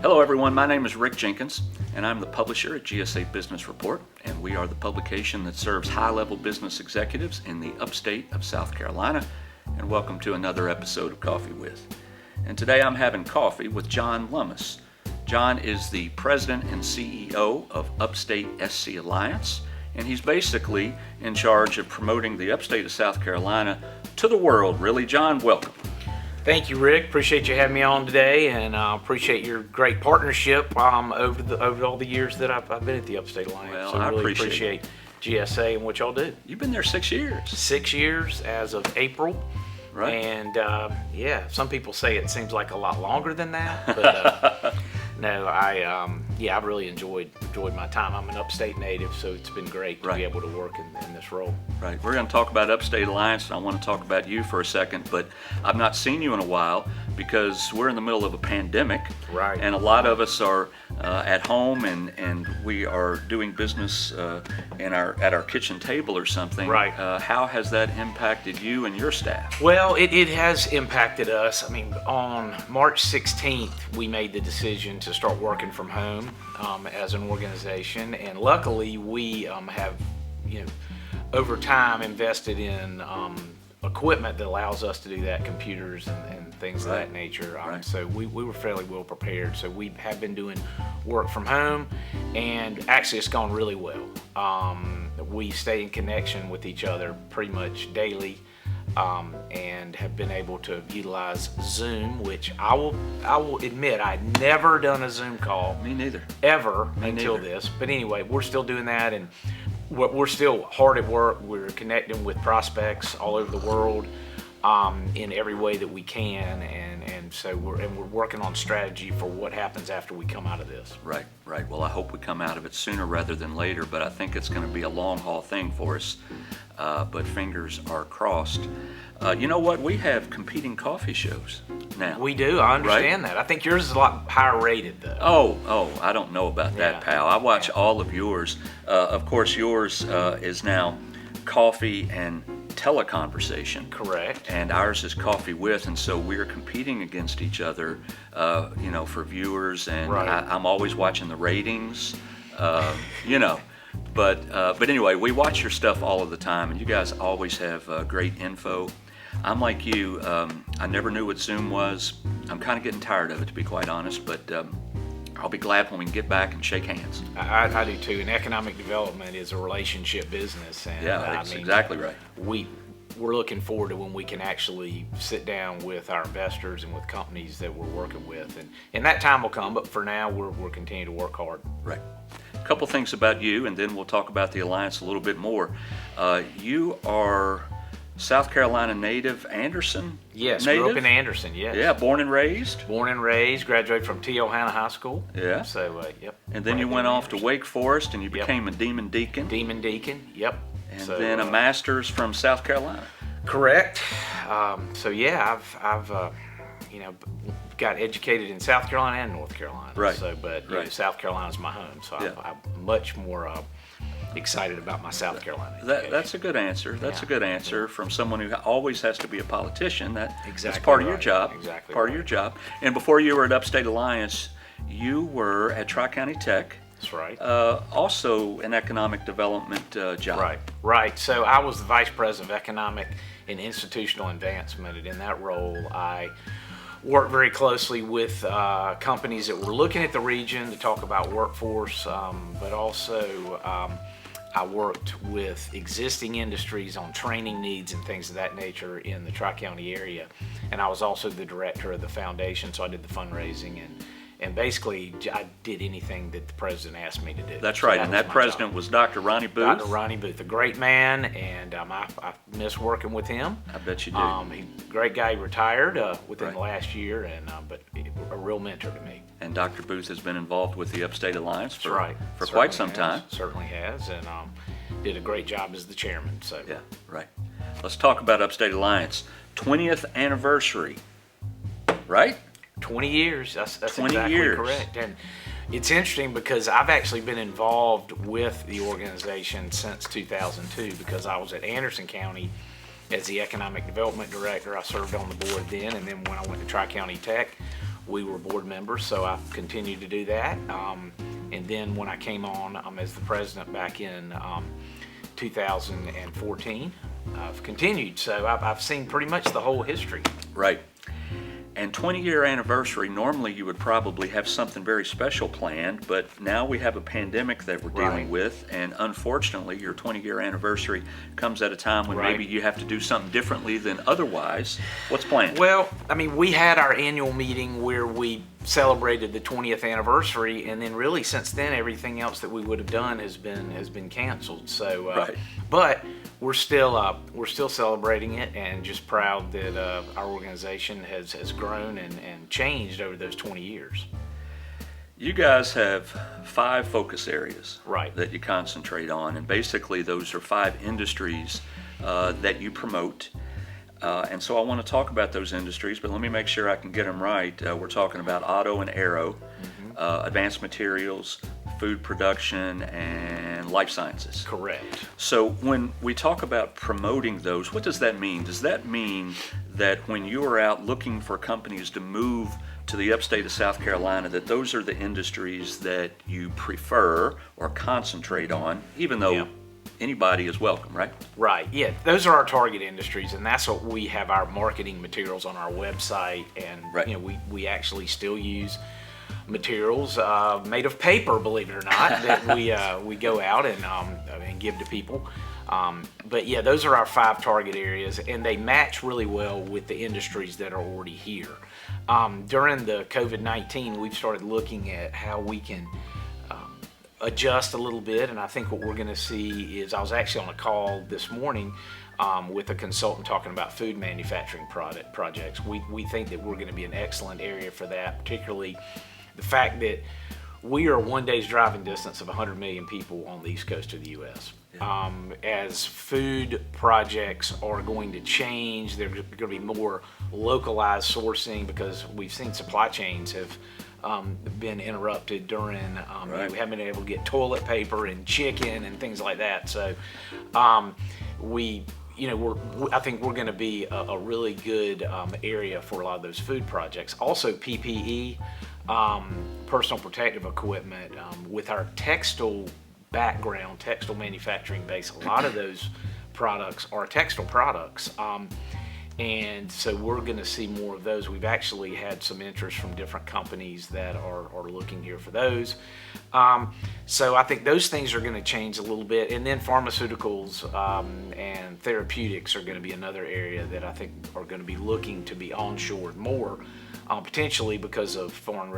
Hello everyone, my name is Rick Jenkins and I'm the publisher at GSA Business Report, and we are the publication that serves high-level business executives in the upstate of South Carolina. And welcome to another episode of Coffee With. And today I'm having coffee with John Lummus. John is the president and CEO of Upstate SC Alliance, and he's basically in charge of promoting the upstate of South Carolina to the world. Really, John, welcome. Thank you, Rick. Appreciate you having me on today, and appreciate your great partnership over all the years that I've been at the Upstate Alliance. Well, so I really appreciate GSA and what y'all do. You've been there 6 years. 6 years as of April. Right. And yeah, some people say it seems like a lot longer than that, but no, I've really enjoyed my time. I'm an upstate native, so it's been great to be able to work in this role. Right. We're going to talk about Upstate Alliance, and I want to talk about you for a second, but I've not seen you in a while because we're in the middle of a pandemic. Right. And a lot of us are at home, and we are doing business at our kitchen table or something. Right. How has that impacted you and your staff? Well, it has impacted us. I mean, on March 16th, we made the decision to start working from home as an organization, and luckily we have, over time invested in equipment that allows us to do that, computers and things of that nature. So we were fairly well prepared. So we have been doing work from home, and actually it's gone really well. We stay in connection with each other pretty much daily. And have been able to utilize Zoom, which I will admit I'd never done a Zoom call. Me neither. Ever until this. But anyway, we're still doing that, and we're still hard at work. We're connecting with prospects all over the world in every way that we can, and so we're working on strategy for what happens after we come out of this. Right. Well, I hope we come out of it sooner rather than later, but I think it's going to be a long haul thing for us. But fingers are crossed. You know what? We have competing coffee shows now. We do. I understand that. I think yours is a lot higher rated, though. Oh, I don't know about that, pal. I watch all of yours. Of course, yours is now coffee and teleconversation. Correct. And ours is Coffee With, and so we're competing against each other, for viewers. And I'm always watching the ratings, But anyway, we watch your stuff all of the time, and you guys always have great info. I'm like you. I never knew what Zoom was. I'm kind of getting tired of it, to be quite honest, but I'll be glad when we can get back and shake hands. I do too. And economic development is a relationship business. And that's exactly right. We're looking forward to when we can actually sit down with our investors and with companies that we're working with. And that time will come, but for now, we're continuing to work hard. Right. A couple things about you, and then we'll talk about the Alliance a little bit more. You are South Carolina native, Anderson? Yes, native? Grew up in Anderson, yes. Yeah, born and raised? Born and raised, graduated from T. Ohana High School. Yeah. So, yep. And then you went off to Wake Forest, and you became a Demon Deacon? Demon Deacon, yep. And then a master's from South Carolina? Correct. So, yeah, I've got educated in South Carolina and North Carolina. Right. So, but South Carolina's my home, so I'm much more excited about my South Carolina education. That's a good answer. That's a good answer from someone who always has to be a politician. That's part of your job. Exactly. Part of your job. And before you were at Upstate Alliance, you were at Tri-County Tech. That's right. Also an economic development job. Right. So I was the Vice President of Economic and Institutional Advancement, and in that role, I worked very closely with companies that were looking at the region to talk about workforce, but also I worked with existing industries on training needs and things of that nature in the Tri-County area. And I was also the director of the foundation, so I did the fundraising and basically I did anything that the president asked me to do. That's right, and that president was Dr. Ronnie Booth. Dr. Ronnie Booth, a great man, and I miss working with him. I bet you do. He's a great guy. He retired within the last year, and but a real mentor to me. And Dr. Booth has been involved with the Upstate Alliance for Certainly quite some time. Certainly has, and did a great job as the chairman. So yeah, right. Let's talk about Upstate Alliance. 20th anniversary, right? 20 years. That's 20 exactly years. Correct. And it's interesting because I've actually been involved with the organization since 2002 because I was at Anderson County as the Economic Development Director. I served on the board then, and then when I went to Tri-County Tech, we were board members, so I continued to do that. And then when I came on as the president back in 2014, I've continued. So I've seen pretty much the whole history. Right. And 20-year anniversary, normally you would probably have something very special planned, but now we have a pandemic that we're dealing with, and unfortunately your 20-year anniversary comes at a time when maybe you have to do something differently than otherwise. What's planned? Well, I mean, we had our annual meeting where we celebrated the 20th anniversary, and then really since then everything else that we would have done has been canceled. So, but we're still celebrating it, and just proud that our organization has grown and changed over those 20 years. You guys have 5 focus areas that you concentrate on, and basically those are 5 industries that you promote. And so I want to talk about those industries, but let me make sure I can get them right. We're talking about auto and aero, advanced materials, food production, and life sciences. Correct. So when we talk about promoting those, what does that mean? Does that mean that when you are out looking for companies to move to the upstate of South Carolina, that those are the industries that you prefer or concentrate on, even though anybody is welcome, right? Right, yeah. Those are our target industries, and that's what we have our marketing materials on our website, and we actually still use materials made of paper, believe it or not, that we go out and give to people. But yeah, those are our 5 target areas, and they match really well with the industries that are already here. During the COVID-19, we've started looking at how we can adjust a little bit, and I think what we're going to see is, I was actually on a call this morning with a consultant talking about food manufacturing projects. We think that we're going to be an excellent area for that, particularly the fact that we are one day's driving distance of 100 million people on the east coast of the U.S. As food projects are going to change, there's going to be more localized sourcing, because we've seen supply chains have been interrupted during, we haven't been able to get toilet paper and chicken and things like that. So I think we're going to be a really good area for a lot of those food projects. Also PPE, personal protective equipment, with our textile background, textile manufacturing base, a lot of those products are textile products. And so we're going to see more of those. We've actually had some interest from different companies that are looking here for those. So I think those things are going to change a little bit. And then pharmaceuticals and therapeutics are going to be another area that I think are going to be looking to be onshored more, potentially because of foreign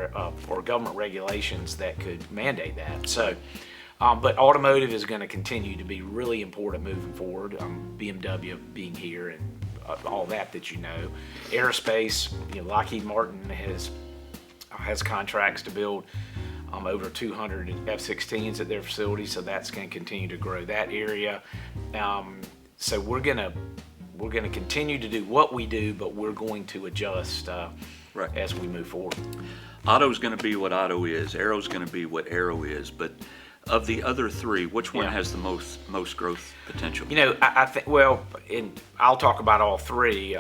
or government regulations that could mandate that. So, but automotive is going to continue to be really important moving forward. BMW being here and all that you know. Aerospace, Lockheed Martin has contracts to build over 200 F-16s at their facility, so that's going to continue to grow that area. So we're going to continue to do what we do, but we're going to adjust as we move forward. Auto's going to be what auto is. Aero's going to be what aero is, but of the other 3, which one has the most growth potential? I think, well, I'll talk about all 3.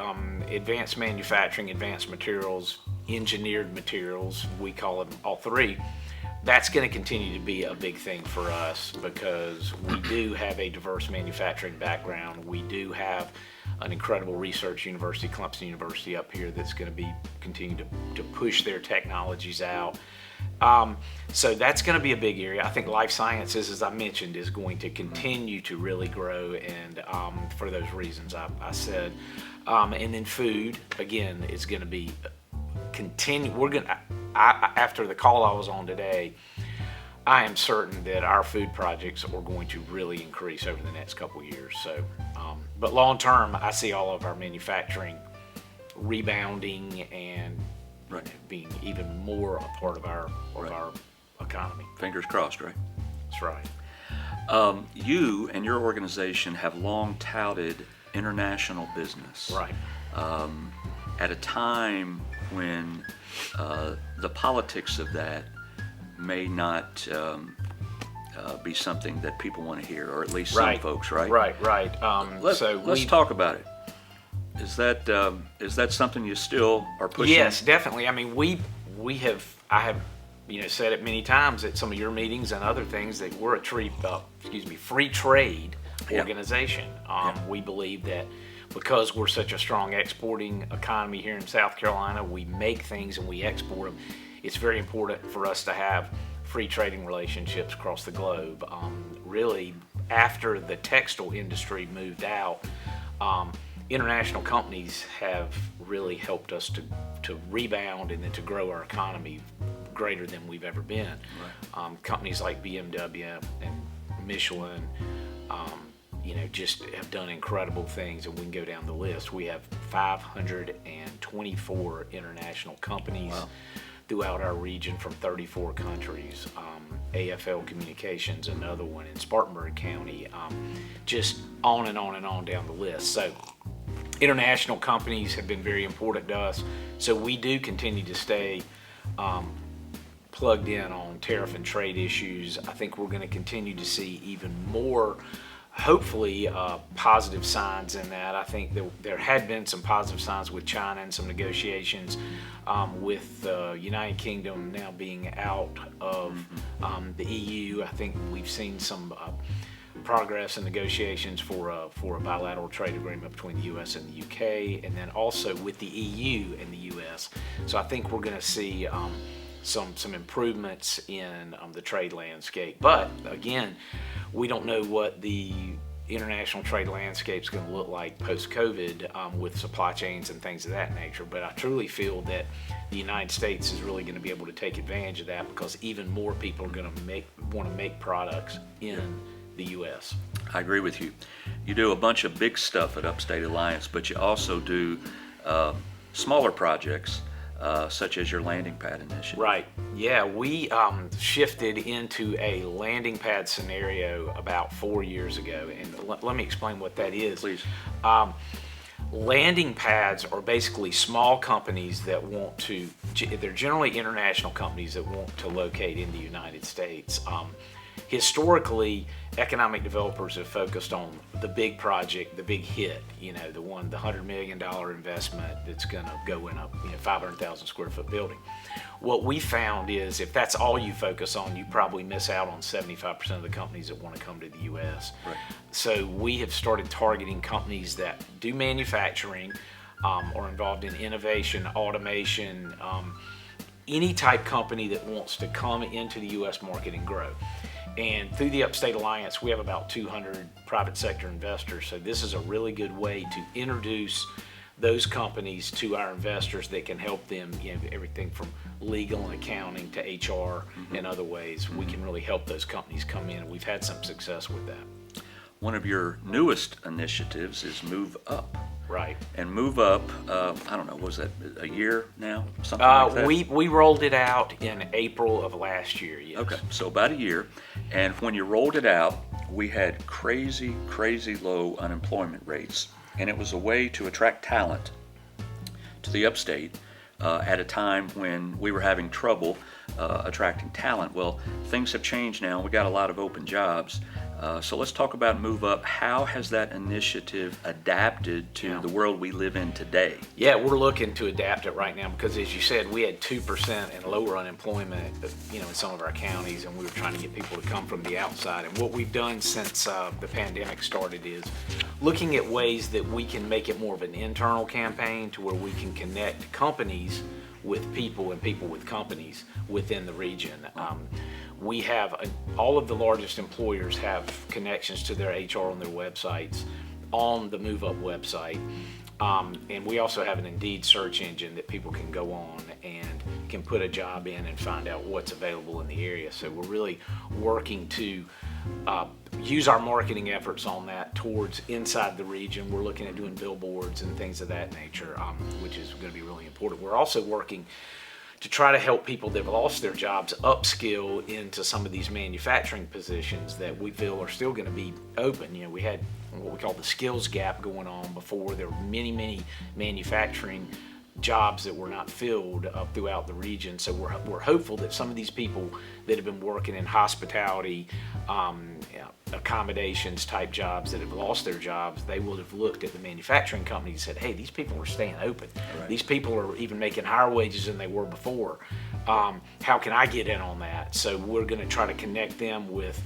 Advanced manufacturing, advanced materials, engineered materials, we call them all 3. That's going to continue to be a big thing for us, because we do have a diverse manufacturing background. We do have an incredible research university, Clemson University up here, that's going to be continuing to push their technologies out. So that's going to be a big area. I think life sciences, as I mentioned, is going to continue to really grow, and for those reasons I said. And then food, again, is going to be continue. After the call I was on today, I am certain that our food projects are going to really increase over the next couple of years. So, but long term, I see all of our manufacturing rebounding and being even more a part of our economy. Fingers crossed, right? That's right. You and your organization have long touted international business. Right. At a time when the politics of that may not be something that people want to hear, or at least some folks, right? Right. Let's talk about it. Is that something you still are pushing? Yes, definitely. I mean, I have said it many times at some of your meetings and other things that we're a free trade organization. We believe that because we're such a strong exporting economy here in South Carolina, we make things and we export them. It's very important for us to have free trading relationships across the globe. Really, after the textile industry moved out, international companies have really helped us to rebound and then to grow our economy greater than we've ever been. Right. Companies like BMW and Michelin, just have done incredible things, and we can go down the list. We have 524 international companies throughout our region from 34 countries. AFL Communications, another one in Spartanburg County, just on and on and on down the list. So international companies have been very important to us. So we do continue to stay plugged in on tariff and trade issues. I think we're going to continue to see even more, hopefully, positive signs in that. I think there had been some positive signs with China and some negotiations with the United Kingdom now being out of the EU. I think we've seen some progress in negotiations for a bilateral trade agreement between the U.S. and the UK, and then also with the EU and the U.S. So I think we're going to see some improvements in the trade landscape. But again, we don't know what the international trade landscape is going to look like post-COVID with supply chains and things of that nature. But I truly feel that the United States is really going to be able to take advantage of that, because even more people are going to want to make products in the U.S. I agree with you. You do a bunch of big stuff at Upstate Alliance, but you also do smaller projects such as your landing pad initiative. Right. Yeah, we shifted into a landing pad scenario about 4 years ago, and let me explain what that is. Please. Landing pads are basically small companies that they're generally international companies that want to locate in the United States. Historically, economic developers have focused on the big project, the big hit, the $100 million investment that's going to go in a 500,000 square foot building. What we found is if that's all you focus on, you probably miss out on 75% of the companies that want to come to the U.S. Right. So we have started targeting companies that do manufacturing, are involved in innovation, automation, any type company that wants to come into the U.S. market and grow. And through the Upstate Alliance, we have about 200 private sector investors. So this is a really good way to introduce those companies to our investors that can help them, everything from legal and accounting to HR and other ways. We can really help those companies come in, and we've had some success with that. One of your newest initiatives is Move Up. Right. And Move Up, I don't know, was that a year now? Something like that? We rolled it out in April of last year, yes. Okay, so about a year. And when you rolled it out, we had crazy, crazy low unemployment rates. And it was a way to attract talent to the upstate at a time when we were having trouble attracting talent. Well, things have changed now. We got a lot of open jobs. So let's talk about Move Up. How has that initiative adapted to the world we live in today? Yeah, we're looking to adapt it right now because, as you said, we had 2% and lower unemployment, in some of our counties, and we were trying to get people to come from the outside. And what we've done since the pandemic started is looking at ways that we can make it more of an internal campaign to where we can connect companies with people and people with companies within the region. We have all of the largest employers have connections to their HR on their websites, on the Move Up website. And we also have an Indeed search engine that people can go on and can put a job in and find out what's available in the area. So we're really working to use our marketing efforts on that towards inside the region. We're looking at doing billboards and things of that nature, which is going to be really important. We're also working to try to help people that have lost their jobs upskill into some of these manufacturing positions that we feel are still going to be open. We had what we call the skills gap going on before. There were many manufacturing jobs that were not filled throughout the region. So we're hopeful that some of these people that have been working in hospitality, accommodations type jobs that have lost their jobs, they will have looked at the manufacturing companies and said, hey, these people are staying open. Right. These people are even making higher wages than they were before. How can I get in on that? So we're going to try to connect them with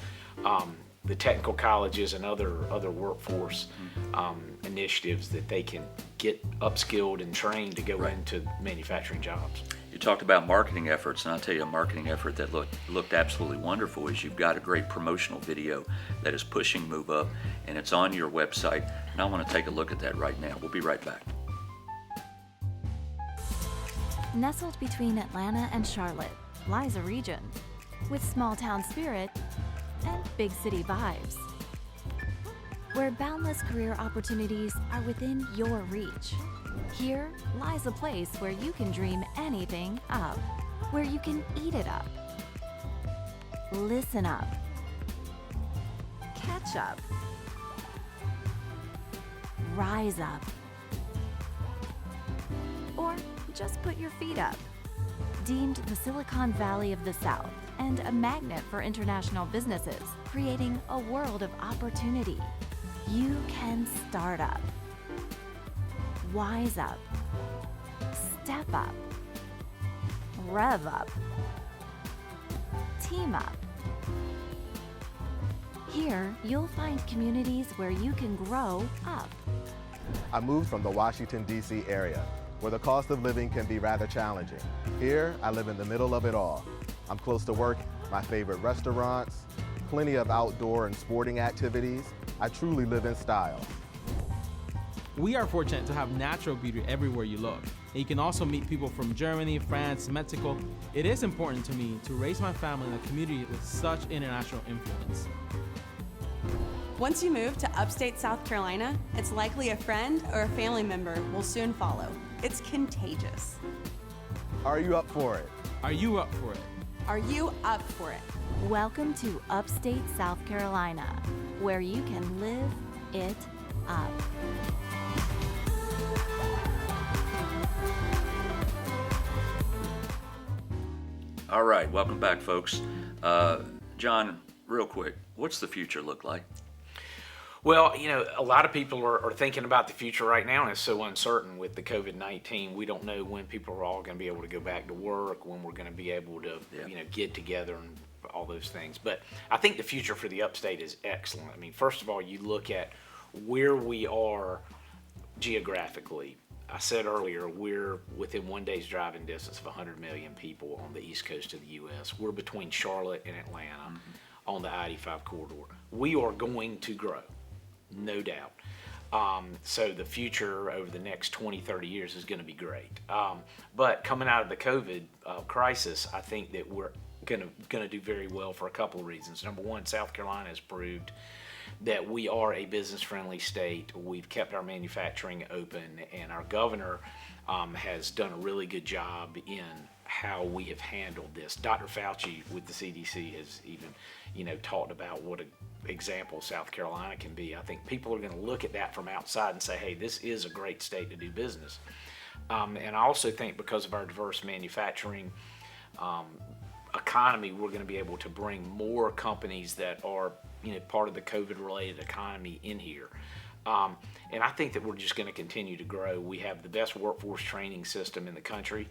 the technical colleges and other workforce initiatives that they can get upskilled and trained to go into manufacturing jobs. You talked about marketing efforts, and I'll tell you a marketing effort that looked absolutely wonderful is you've got a great promotional video that is pushing Move Up, and it's on your website, and I want to take a look at that right now. We'll be right back. Nestled between Atlanta and Charlotte lies a region with small town spirit and big city vibes, where boundless career opportunities are within your reach. Here lies a place where you can dream anything up, where you can eat it up, listen up, catch up, rise up, or just put your feet up. Deemed the Silicon Valley of the South and a magnet for international businesses, creating a world of opportunity. You can start up, wise up, step up, rev up, team up. Here, you'll find communities where you can grow up. I moved from the Washington, D.C. area, where the cost of living can be rather challenging. Here, I live in the middle of it all. I'm close to work, my favorite restaurants, plenty of outdoor and sporting activities. I truly live in style. We are fortunate to have natural beauty everywhere you look. And you can also meet people from Germany, France, Mexico. It is important to me to raise my family in a community with such international influence. Once you move to upstate South Carolina, it's likely a friend or a family member will soon follow. It's contagious. Are you up for it? Are you up for it? Are you up for it? Welcome to Upstate South Carolina, where you can live it up. All right, welcome back, folks. John, real quick, what's the future look like? Well, a lot of people are thinking about the future right now, and it's so uncertain with the COVID-19. We don't know when people are all going to be able to go back to work, when we're going to be able to, get together and all those things. But I think the future for the upstate is excellent. I mean, first of all, you look at where we are geographically. I said earlier, we're within 1 day's driving distance of 100 million people on the east coast of the U.S. We're between Charlotte and Atlanta on the I-85 corridor. We are going to grow. No doubt. So the future over the next 20, 30 years is going to be great. But coming out of the COVID crisis, I think that we're going to do very well for a couple of reasons. Number one, South Carolina has proved that we are a business-friendly state. We've kept our manufacturing open, and our governor has done a really good job in how we have handled this. Dr. Fauci with the CDC has even, talked about what an example South Carolina can be. I think people are going to look at that from outside and say, hey, this is a great state to do business. And I also think because of our diverse manufacturing economy, we're going to be able to bring more companies that are, part of the COVID-related economy in here. And I think that we're just going to continue to grow. We have the best workforce training system in the country.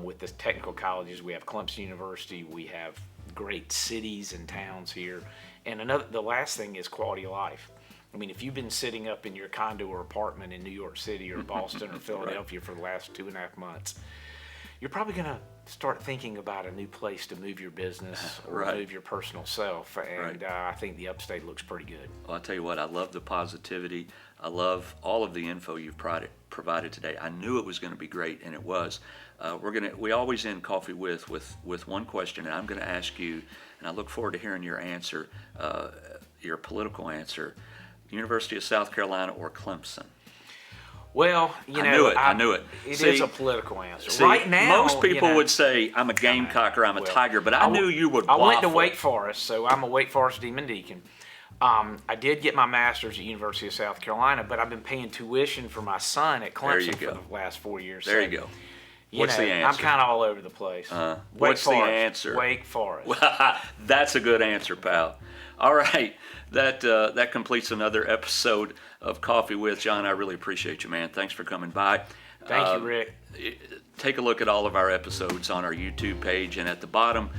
With the technical colleges, we have Clemson University, we have great cities and towns here. And the last thing is quality of life. I mean, if you've been sitting up in your condo or apartment in New York City or Boston or Philadelphia for the last 2.5 months, you're probably going to start thinking about a new place to move your business or move your personal self. And I think the upstate looks pretty good. Well, I'll tell you what, I love the positivity. I love all of the info you've provided today. I knew it was going to be great, and it was. We always end Coffee with one question, and I'm going to ask you, and I look forward to hearing your answer, your political answer. University of South Carolina or Clemson? Well, I knew it. It is a political answer. See, right now, most people would say, I'm a Gamecock or I'm a Tiger, but I knew you would I went to waffle. Wake Forest, so I'm a Wake Forest Demon Deacon. I did get my master's at University of South Carolina, but I've been paying tuition for my son at Clemson for the last 4 years. There you go. What's the answer? I'm kind of all over the place. What's the answer? Wake Forest. That's a good answer, pal. All right, that completes another episode of Coffee with John. I really appreciate you, man. Thanks for coming by. Thank you, Rick. Take a look at all of our episodes on our YouTube page, and at the bottom,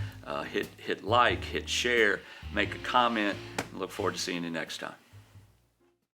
hit like, hit share, make a comment, and look forward to seeing you next time.